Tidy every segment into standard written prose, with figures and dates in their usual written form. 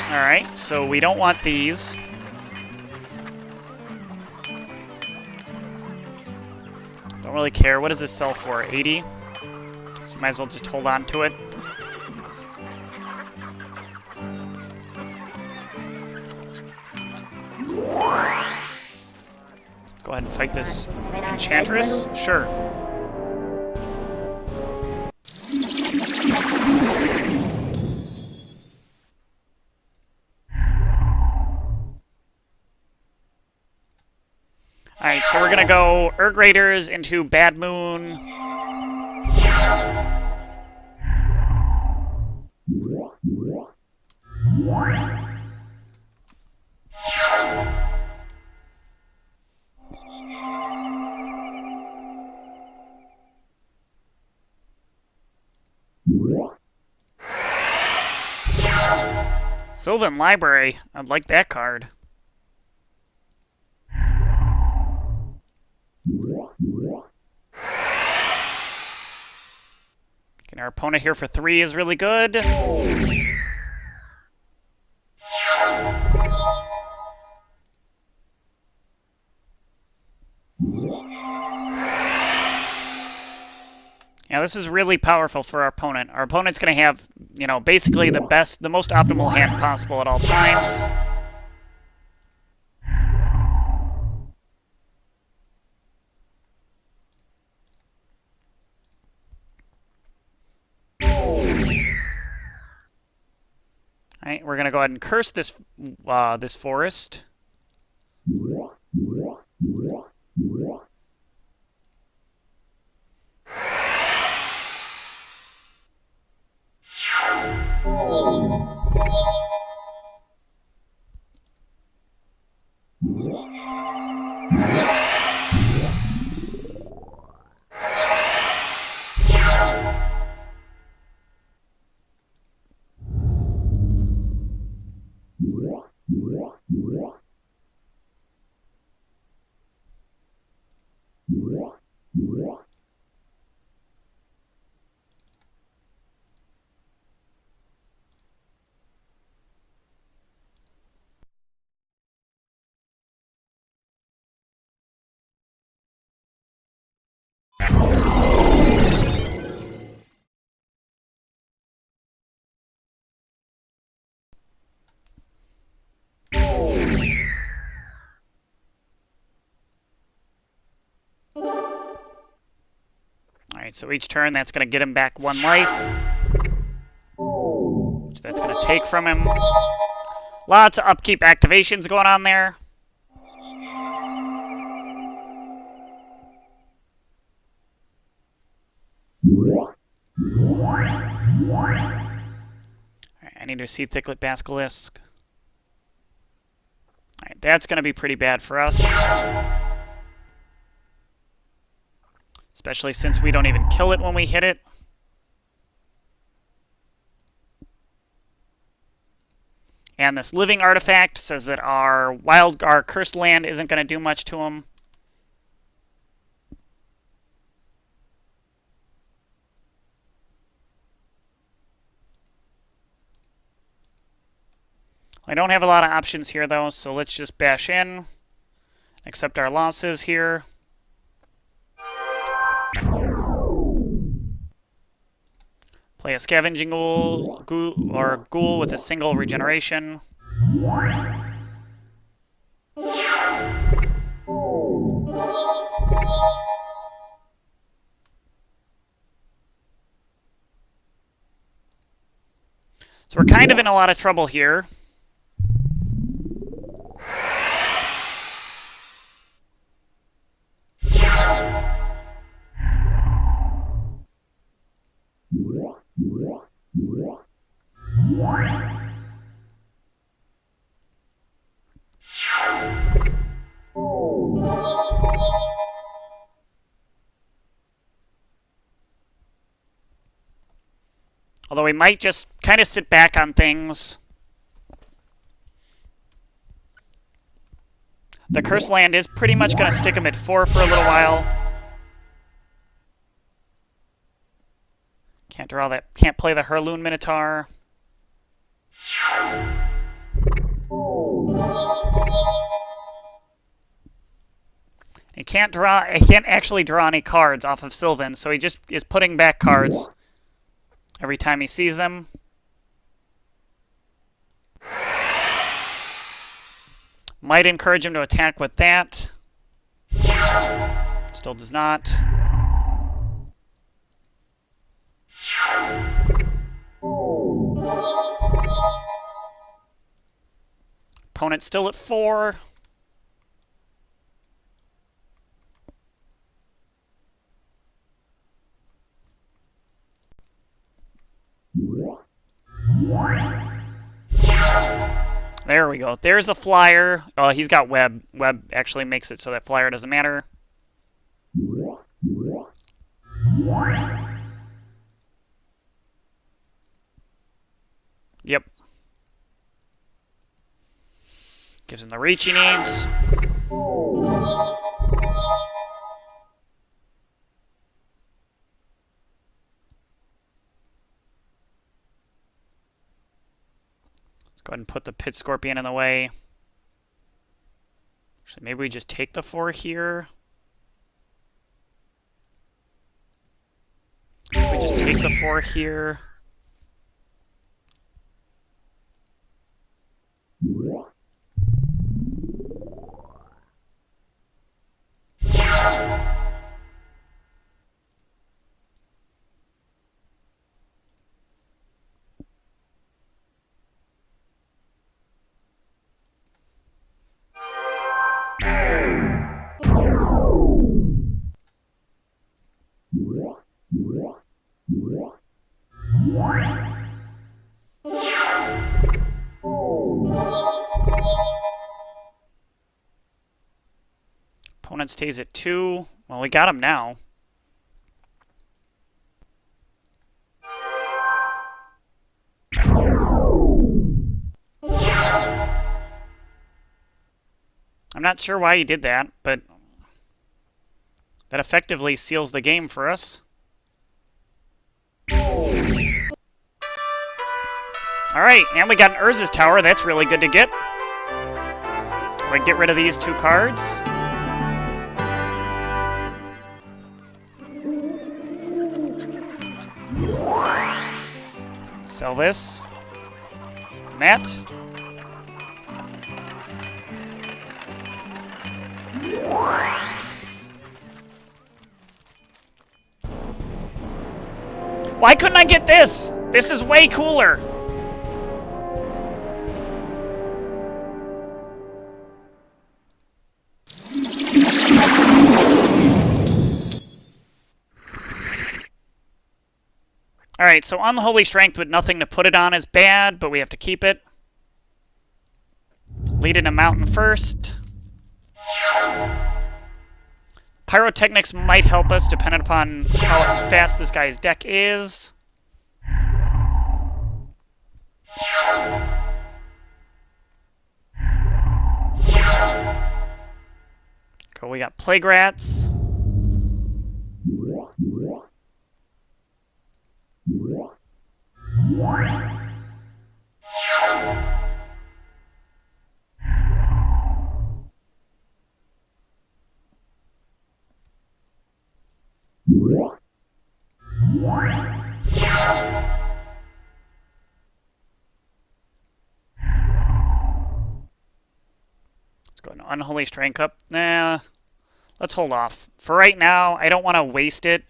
Alright, so we don't want these. Don't really care. What does this sell for? 80? So might as well just hold on to it. Go ahead and fight this enchantress. Sure. Alright, so we're gonna go Erg Raiders into Bad Moon. Sylvan Library. I'd like that card. And our opponent here for 3 is really good. Yeah, this is really powerful for our opponent. Our opponent's going to have, you know, basically the most optimal hand possible at all times. Alright, we're going to go ahead and curse this this forest. Alright, so each turn that's going to get him back 1 life. Which that's going to take from him. Lots of upkeep activations going on there. Alright, I need to see Thicklet Basilisk. Alright, that's going to be pretty bad for us. Especially since we don't even kill it when we hit it. And this living artifact says that our cursed land isn't going to do much to him. I don't have a lot of options here though, so let's just bash in. Accept our losses here. Play a Scavenging Ghoul with a single regeneration. So we're kind of in a lot of trouble here. Although we might just kind of sit back on things. The Cursed Land is pretty much going to stick him at 4 for a little while. Can't draw that. Can't play the Hurloon Minotaur. He can't actually draw any cards off of Sylvan, so he just is putting back cards every time he sees them. Might encourage him to attack with that. Still does not. Opponent's still at 4. There we go. There's a flyer. Oh, he's got web. Web actually makes it so that flyer doesn't matter. Yep. Gives him the reach he needs. Go ahead and put the Pit Scorpion in the way. So maybe we just take the 4 here. We just take the 4 here. Opponent stays at 2. Well, we got him now. I'm not sure why he did that, but that effectively seals the game for us. Alright, and we got an Urza's Tower. That's really good to get. We get rid of these 2 cards. Sell this. And that. Why couldn't I get this? This is way cooler. Alright, so Unholy Strength with nothing to put it on is bad, but we have to keep it. Lead in a mountain first. Pyrotechnics might help us, depending upon how fast this guy's deck is. Cool, we got Plague Rats. Let's go an Unholy Strength up. Nah, let's hold off. For right now, I don't want to waste it.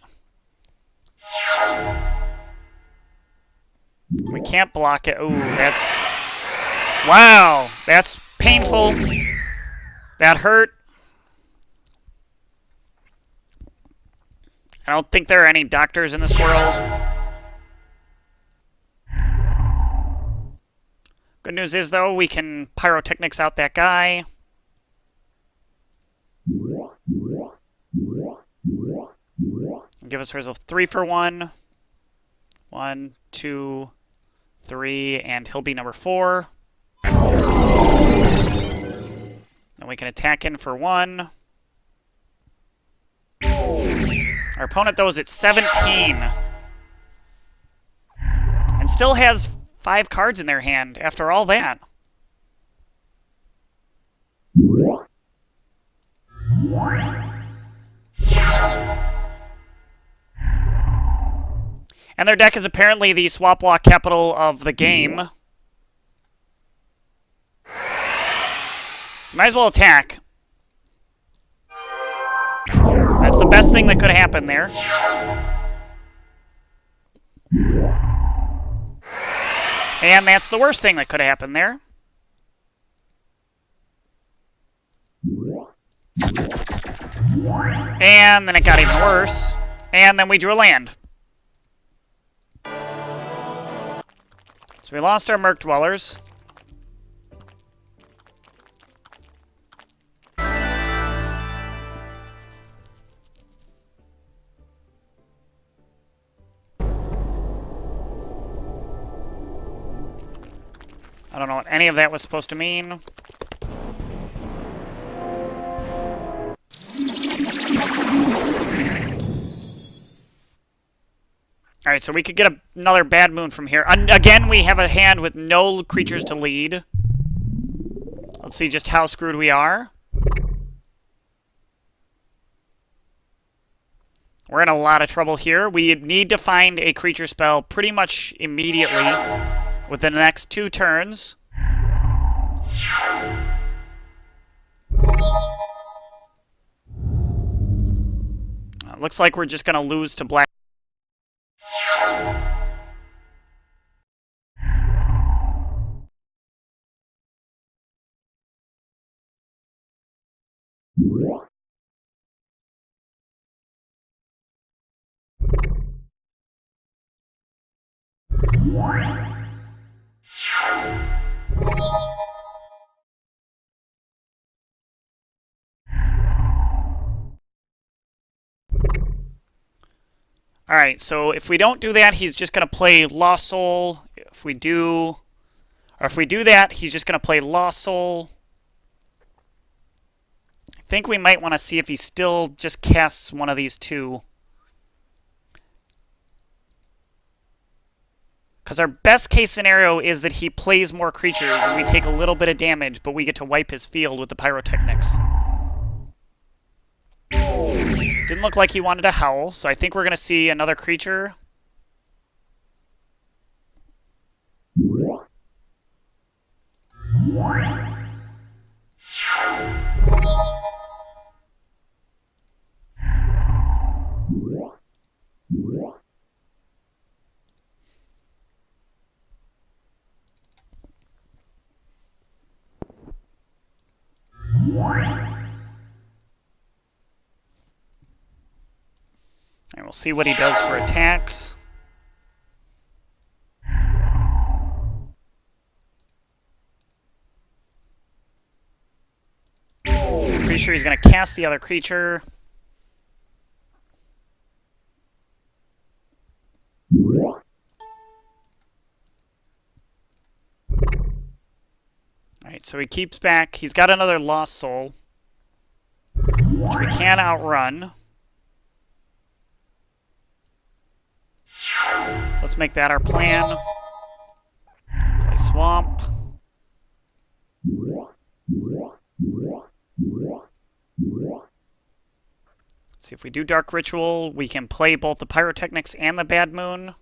We can't block it. Ooh, that's... Wow, that's painful. That hurt. I don't think there are any doctors in this world. Good news is, though, we can Pyrotechnics out that guy. Give us ourselves 3 for 1. 1, 2, 3, and he'll be number 4. And we can attack in for 1. Our opponent, though, is at 17. And still has 5 cards in their hand after all that. And their deck is apparently the swap block capital of the game. Might as well attack. That's the best thing that could have happened there. And that's the worst thing that could have happened there. And then it got even worse. And then we drew a land. So we lost our Merc Dwellers. I don't know what any of that was supposed to mean. Alright, so we could get another bad moon from here. Again, we have a hand with no creatures to lead. Let's see just how screwed we are. We're in a lot of trouble here. We need to find a creature spell pretty much immediately within the next 2 turns. Looks like we're just going to lose to black. Alright, so if we don't do that, he's just going to play Lost Soul. If we do that, he's just going to play Lost Soul. I think we might want to see if he still just casts one of these two. Because our best case scenario is that he plays more creatures and we take a little bit of damage, but we get to wipe his field with the Pyrotechnics. Didn't look like he wanted to howl, so I think we're going to see another creature. And we'll see what he does for attacks. Pretty sure he's going to cast the other creature. Alright, so he keeps back. He's got another Lost Soul, which we can outrun. So let's make that our plan. Play Swamp. See if we do Dark Ritual, we can play both the Pyrotechnics and the Bad Moon.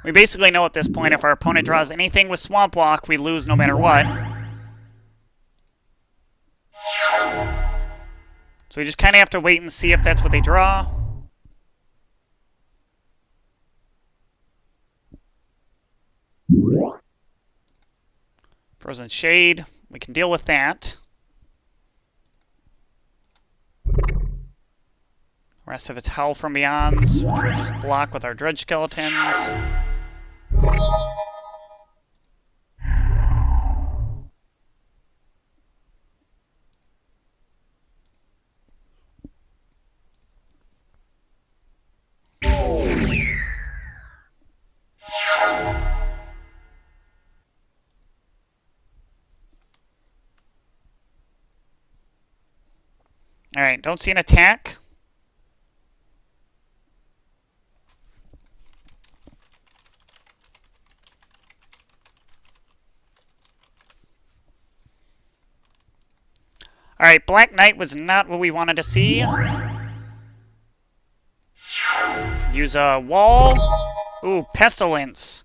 We basically know at this point if our opponent draws anything with Swamp Walk, we lose no matter what. So we just kind of have to wait and see if that's what they draw. Frozen Shade. We can deal with that. Rest of it's Howl from Beyond, which we'll just block with our Dredge Skeletons. Alright, don't see an attack. Alright, Black Knight was not what we wanted to see. Use a wall. Ooh, Pestilence.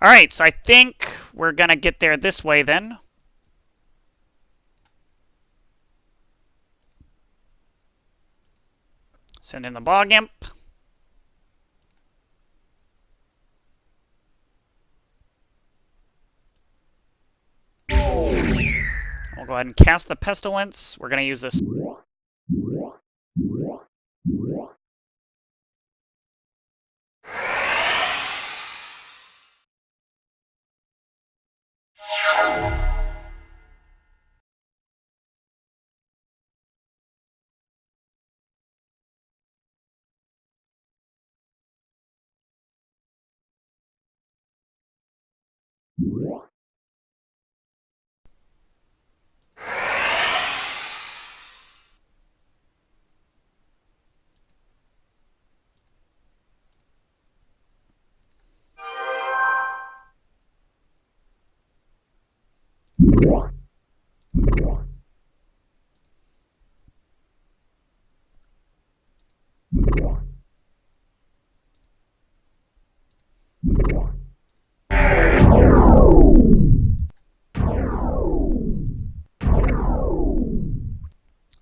Alright, so I think we're gonna get there this way then. Send in the Bog Imp. We'll go ahead and cast the Pestilence. We're going to use this.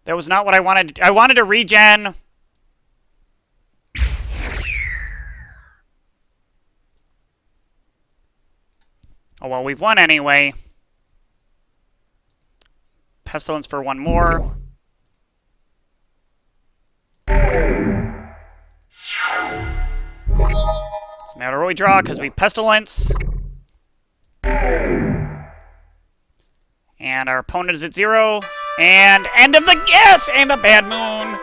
That was not what I wanted. I wanted to regen. Oh, well, we've won anyway. Pestilence for one more. Doesn't matter what we draw, because we Pestilence. And our opponent is at 0. And end of the... Yes! And a Bad Moon.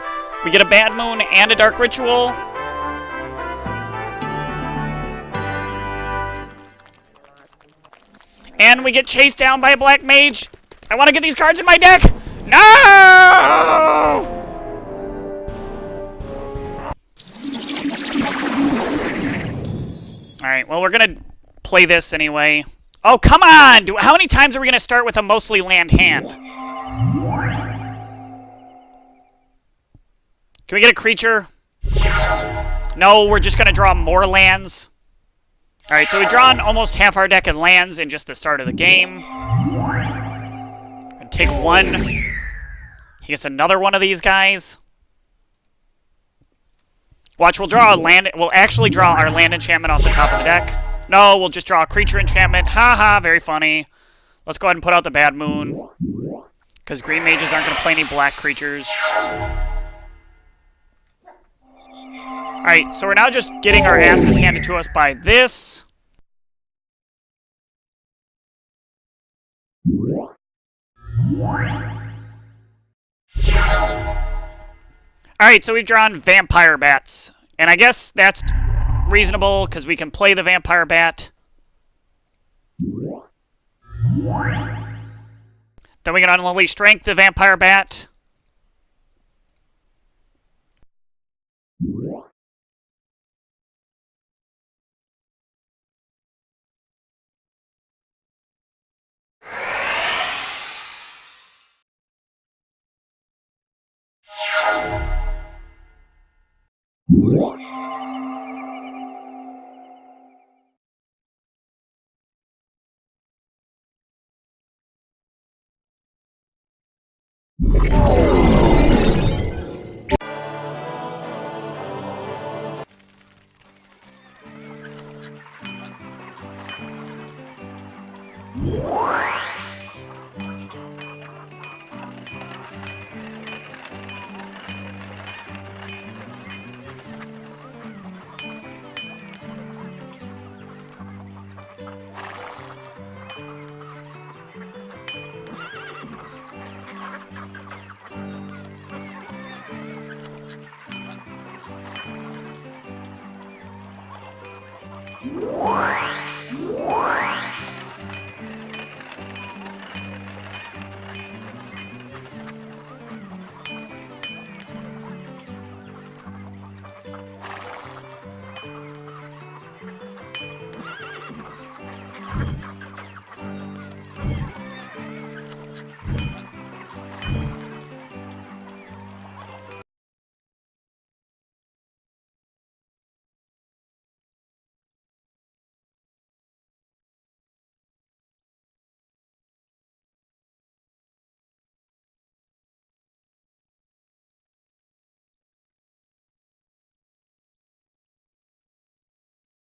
We get a Bad Moon and a Dark Ritual. And we get chased down by a Black Mage. I want to get these cards in my deck! No! Alright, well, we're going to play this anyway. Oh, come on! How many times are we going to start with a mostly land hand? Can we get a creature? No, we're just going to draw more lands. Alright, so we've drawn almost half our deck of lands in just the start of the game. And take one. He gets another one of these guys. Watch, we'll draw a land. We'll actually draw our land enchantment off the top of the deck. No, we'll just draw a creature enchantment. Haha, very funny. Let's go ahead and put out the Bad Moon. Because green mages aren't going to play any black creatures. Alright, so we're now just getting our asses handed to us by this. Alright, so we've drawn Vampire Bats. And I guess that's reasonable, because we can play the Vampire Bat. Then we can Unholy Strength the Vampire Bat.